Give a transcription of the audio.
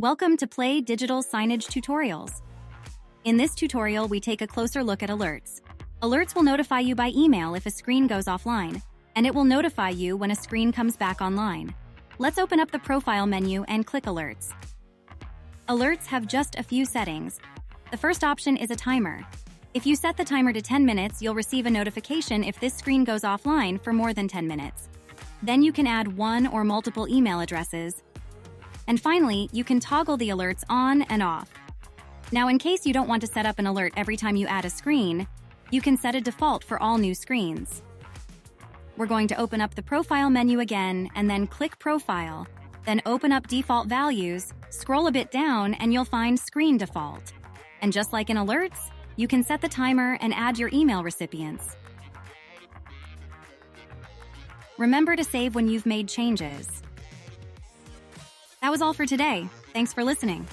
Welcome to Play Digital Signage Tutorials. In this tutorial, we take a closer look at alerts. Alerts will notify you by email if a screen goes offline, and it will notify you when a screen comes back online. Let's open up the profile menu and click Alerts. Alerts have just a few settings. The first option is a timer. If you set the timer to 10 minutes, you'll receive a notification if this screen goes offline for more than 10 minutes. Then you can add one or multiple email addresses. And finally, you can toggle the alerts on and off. Now, in case you don't want to set up an alert every time you add a screen, you can set a default for all new screens. We're going to open up the Profile menu again and then click Profile. Then open up Default Values, scroll a bit down, and you'll find Screen Default. And just like in Alerts, you can set the timer and add your email recipients. Remember to save when you've made changes. That was all for today. Thanks for listening.